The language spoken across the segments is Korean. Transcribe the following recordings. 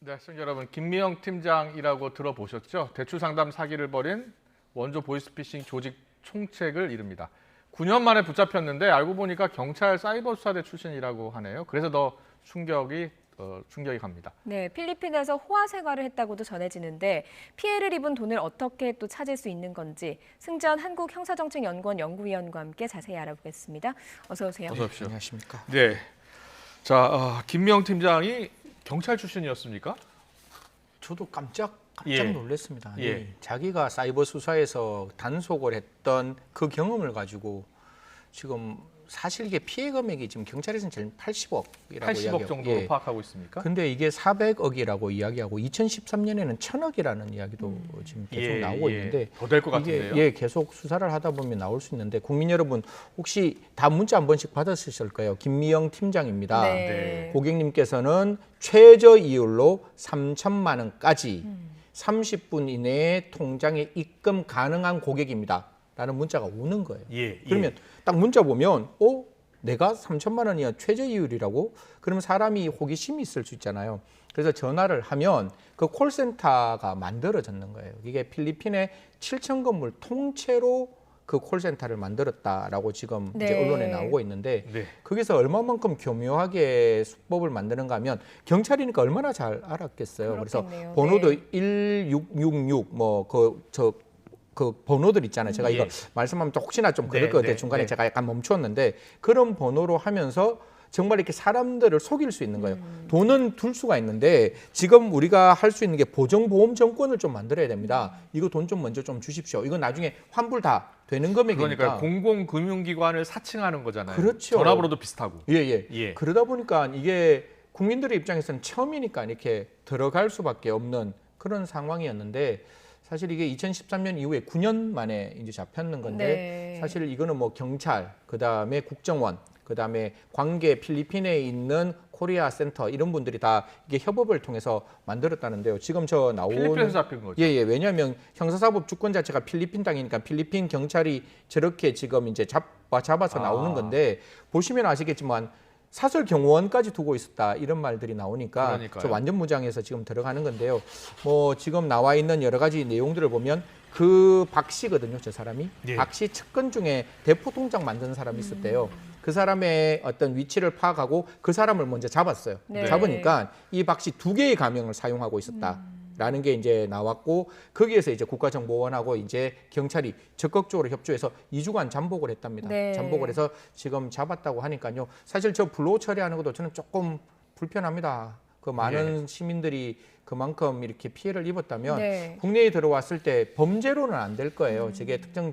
네, 시청자 여러분, 김미영 팀장이라고 들어보셨죠? 대출 상담 사기를 벌인 원조 보이스피싱 조직 총책을 이릅니다. 9년 만에 붙잡혔는데 알고 보니까 경찰 사이버 수사대 출신이라고 하네요. 그래서 더 충격이 갑니다. 네, 필리핀에서 호화 생활을 했다고도 전해지는데 피해를 입은 돈을 어떻게 또 찾을 수 있는 건지 승전 한국형사정책연구원 연구위원과 함께 자세히 알아보겠습니다. 어서 오세요. 어서 오십시오. 안녕하십니까. 네, 자 김미영 팀장이 경찰 출신이었습니까? 저도 깜짝 예. 놀랐습니다. 예. 자기가 사이버 수사에서 단속을 했던 그 경험을 가지고 지금 사실 이게 피해 금액이 지금 경찰에서는 제일 80억이라고 80억 정도로 예. 파악하고 있습니까? 근데 이게 400억이라고 이야기하고 2013년에는 1000억이라는 이야기도 지금 계속 나오고 있는데 더 될 것 이게 같은데요. 계속 수사를 하다 보면 나올 수 있는데 국민 여러분 혹시 다 문자 한 번씩 받으실 거예요. 김미영 팀장입니다. 네. 고객님께서는 최저 이율로 3천만 원까지 30분 이내에 통장에 입금 가능한 고객입니다. 라는 문자가 오는 거예요. 그러면 딱 문자 보면 내가 3천만 원이야 최저 이율이라고? 그러면 사람이 호기심이 있을 수 있잖아요. 그래서 전화를 하면 그 콜센터가 만들어졌는 거예요. 이게 필리핀의 7천 건물 통째로 그 콜센터를 만들었다라고 지금 네. 이제 언론에 나오고 있는데 네. 거기서 얼마만큼 교묘하게 수법을 만드는가 하면 경찰이니까 얼마나 잘 알았겠어요. 그렇겠네요. 그래서 번호도 네. 1666 그 번호들 있잖아요. 제가 이거 말씀하면 또 혹시나 좀 그럴 것 같아요. 중간에 제가 약간 멈췄는데 그런 번호로 하면서 정말 이렇게 사람들을 속일 수 있는 거예요. 돈은 둘 수가 있는데 지금 우리가 할 수 있는 게 보정보험 정권을 좀 만들어야 됩니다. 이거 돈 좀 먼저 좀 주십시오. 이건 나중에 환불 다 되는 금액이니까. 그러니까 공공금융기관을 사칭하는 거잖아요. 그렇죠. 전화번호도 비슷하고. 예. 그러다 보니까 이게 국민들의 입장에서는 처음이니까 이렇게 들어갈 수밖에 없는 그런 상황이었는데 사실 이게 2013년 이후에 9년 만에 이제 잡혔는 건데 네. 사실 이거는 뭐 경찰, 그다음에 국정원, 그다음에 관계 필리핀에 있는 코리아 센터 이런 분들이 다 이게 협업을 통해서 만들었다는데요. 지금 저 나오는 필리핀에서 잡힌 거죠. 왜냐하면 형사사법 주권 자체가 필리핀 땅이니까 필리핀 경찰이 저렇게 지금 이제 잡아서 나오는 건데 보시면 아시겠지만 사설 경호원까지 두고 있었다 이런 말들이 나오니까 그러니까요. 저 완전 무장해서 지금 들어가는 건데요. 뭐 지금 나와 있는 여러 가지 내용들을 보면 그 박 씨거든요, 저 사람이. 박 씨 측근 중에 대포 통장 만드는 사람이 있었대요. 그 사람의 어떤 위치를 파악하고 그 사람을 먼저 잡았어요. 네. 잡으니까 이 박 씨 2개의 가명을 사용하고 있었다라는 게 이제 나왔고 거기에서 이제 국가정보원하고 이제 경찰이 적극적으로 협조해서 2주간 잠복을 했답니다. 네. 잠복을 해서 지금 잡았다고 하니까요. 사실 저 불로 처리하는 것도 저는 조금 불편합니다. 그 많은 시민들이 그만큼 이렇게 피해를 입었다면 네. 국내에 들어왔을 때 범죄로는 안 될 거예요. 저게 특정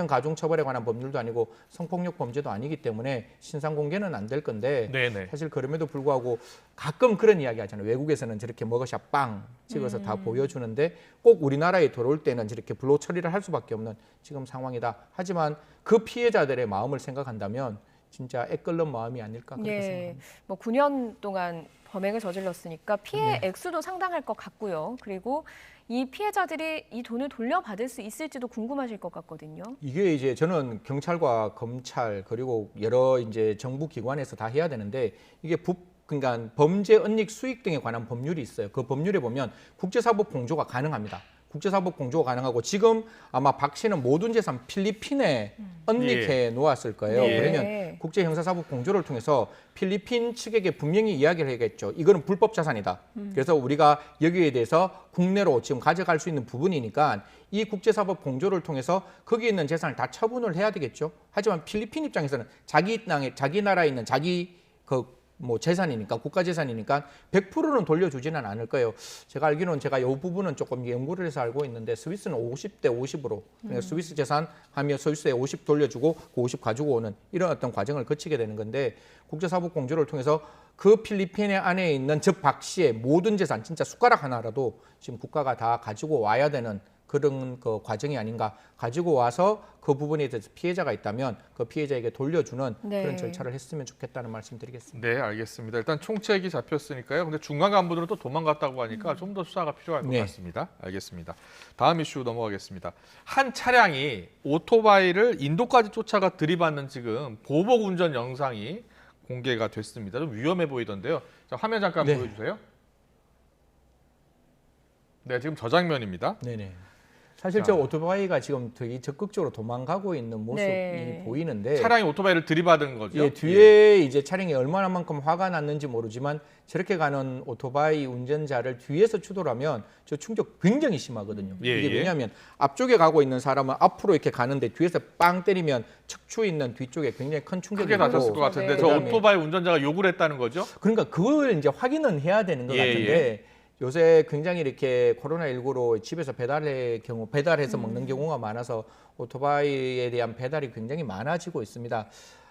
가중 처벌에 관한 법률도 아니고 성폭력 범죄도 아니기 때문에 신상 공개는 안 될 건데 네네. 사실 그럼에도 불구하고 가끔 그런 이야기 하잖아요. 외국에서는 저렇게 머그샷 빵 찍어서 다 보여주는데 꼭 우리나라에 들어올 때는 저렇게 불로 처리를 할 수밖에 없는 지금 상황이다. 하지만 그 피해자들의 마음을 생각한다면 진짜 애끓는 마음이 아닐까 그렇게 생각합니다. 뭐 9년 동안 범행을 저질렀으니까 피해 액수도 상당할 것 같고요. 그리고 이 피해자들이 이 돈을 돌려받을 수 있을지도 궁금하실 것 같거든요. 이게 이제 저는 경찰과 검찰 그리고 여러 이제 정부 기관에서 다 해야 되는데 이게 그러니까 범죄 은닉 수익 등에 관한 법률이 있어요. 그 법률에 보면 국제사법 공조가 가능합니다. 국제사법 공조가 가능하고 지금 아마 박 씨는 모든 재산 필리핀에 은닉해 놓았을 거예요. 네. 그러면 국제형사사법 공조를 통해서 필리핀 측에게 분명히 이야기를 해야겠죠. 이거는 불법 자산이다. 그래서 우리가 여기에 대해서 국내로 지금 가져갈 수 있는 부분이니까 이 국제사법 공조를 통해서 거기에 있는 재산을 다 처분을 해야 되겠죠. 하지만 필리핀 입장에서는 자기 나라에 있는 자기 뭐 재산이니까 국가 재산이니까 100%는 돌려주지는 않을 거예요. 제가 알기로는 제가 이 부분은 조금 연구를 해서 알고 있는데 스위스는 50대 50으로 그러니까 스위스 재산 하며 스위스에 50 돌려주고 그 50 가지고 오는 이런 어떤 과정을 거치게 되는 건데 국제사법 공조를 통해서 그 필리핀 안에 있는 저 박 씨의 모든 재산 진짜 숟가락 하나라도 지금 국가가 다 가지고 와야 되는 그런 그 과정이 아닌가 가지고 와서 그 부분에 대해서 피해자가 있다면 그 피해자에게 돌려주는 그런 절차를 했으면 좋겠다는 말씀드리겠습니다. 네, 알겠습니다. 일단 총책이 잡혔으니까요. 근데 중간 간부들은 또 도망갔다고 하니까 좀 더 수사가 필요할 것 같습니다. 알겠습니다. 다음 이슈 넘어가겠습니다. 한 차량이 오토바이를 인도까지 쫓아가 들이받는 지금 보복 운전 영상이 공개가 됐습니다. 좀 위험해 보이던데요. 자, 화면 잠깐 보여주세요. 네, 지금 저 장면입니다. 네네. 사실 저 오토바이가 지금 되게 적극적으로 도망가고 있는 모습이 네. 보이는데 차량이 오토바이를 들이받은 거죠. 예, 뒤에 이제 차량이 얼마나만큼 화가 났는지 모르지만 저렇게 가는 오토바이 운전자를 뒤에서 추돌하면 저 충격 굉장히 심하거든요. 예, 이게 예. 왜냐하면 앞쪽에 가고 있는 사람은 앞으로 이렇게 가는데 뒤에서 빵 때리면 척추 있는 뒤쪽에 굉장히 큰 충격이 크게 다쳤을 있고 것 같은데 네. 저 그다음에 오토바이 운전자가 욕을 했다는 거죠? 그러니까 그걸 이제 확인은 해야 되는 것 예, 같은데 요새 굉장히 이렇게 코로나19로 집에서 배달해서 먹는 경우가 많아서 오토바이에 대한 배달이 굉장히 많아지고 있습니다.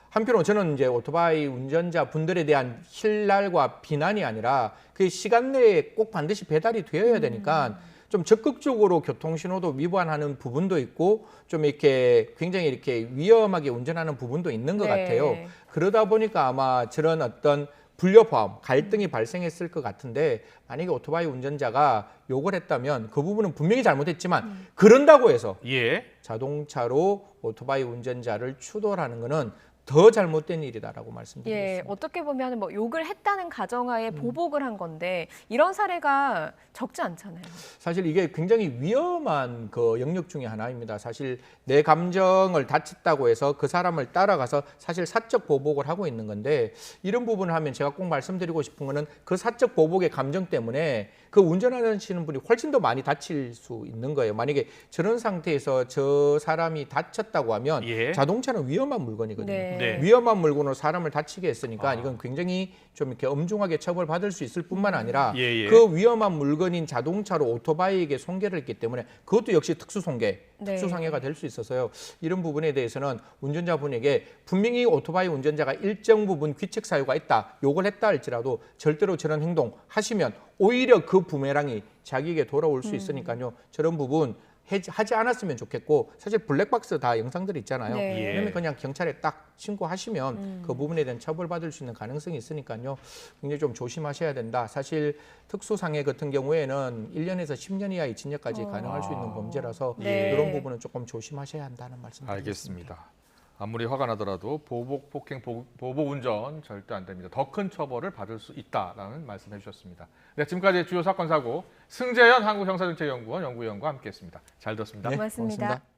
한편으로 저는 이제 오토바이 운전자 분들에 대한 신랄과 비난이 아니라 그 시간 내에 꼭 반드시 배달이 되어야 되니까 좀 적극적으로 교통신호도 위반하는 부분도 있고 좀 이렇게 굉장히 이렇게 위험하게 운전하는 부분도 있는 것 네. 같아요. 그러다 보니까 아마 저런 어떤 불협화음, 갈등이 발생했을 것 같은데 만약에 오토바이 운전자가 욕을 했다면 그 부분은 분명히 잘못했지만 그런다고 해서 예. 자동차로 오토바이 운전자를 추돌하는 것은 더 잘못된 일이다라고 말씀드리겠습니다. 예, 어떻게 보면 뭐 욕을 했다는 가정하에 보복을 한 건데 이런 사례가 적지 않잖아요. 사실 이게 굉장히 위험한 그 영역 중에 하나입니다. 사실 내 감정을 다쳤다고 해서 그 사람을 따라가서 사실 사적 보복을 하고 있는 건데 이런 부분을 하면 제가 꼭 말씀드리고 싶은 거는 그 사적 보복의 감정 때문에 그 운전하시는 분이 훨씬 더 많이 다칠 수 있는 거예요. 만약에 저런 상태에서 저 사람이 다쳤다고 하면 예. 자동차는 위험한 물건이거든요. 네. 네. 위험한 물건으로 사람을 다치게 했으니까 아. 이건 굉장히 좀 이렇게 엄중하게 처벌받을 수 있을 뿐만 아니라 예, 예. 그 위험한 물건인 자동차로 오토바이에게 손괴를 했기 때문에 그것도 역시 특수손괴, 네. 특수상해가 될 수 있어서요. 이런 부분에 대해서는 운전자분에게 분명히 오토바이 운전자가 일정 부분 귀책 사유가 있다, 욕을 했다 할지라도 절대로 저런 행동 하시면 오히려 그 부메랑이 자기에게 돌아올 수 있으니까요. 저런 부분 하지 않았으면 좋겠고 사실 블랙박스 다 영상들이 있잖아요. 네. 예. 그러면 그냥 경찰에 딱 신고하시면 그 부분에 대한 처벌받을 수 있는 가능성이 있으니까요. 굉장히 좀 조심하셔야 된다. 사실 특수상해 같은 경우에는 1년에서 10년 이하의 징역까지 가능할 수 있는 범죄라서 네. 이런 부분은 조금 조심하셔야 한다는 말씀드리겠습니다. 알겠습니다. 아무리 화가 나더라도 보복, 폭행, 보복 운전 절대 안 됩니다. 더 큰 처벌을 받을 수 있다라는 말씀해 주셨습니다. 네, 지금까지 주요 사건 사고 승재현 한국형사정책연구원 연구위원과 함께했습니다. 잘 들었습니다. 네, 고맙습니다. 고맙습니다.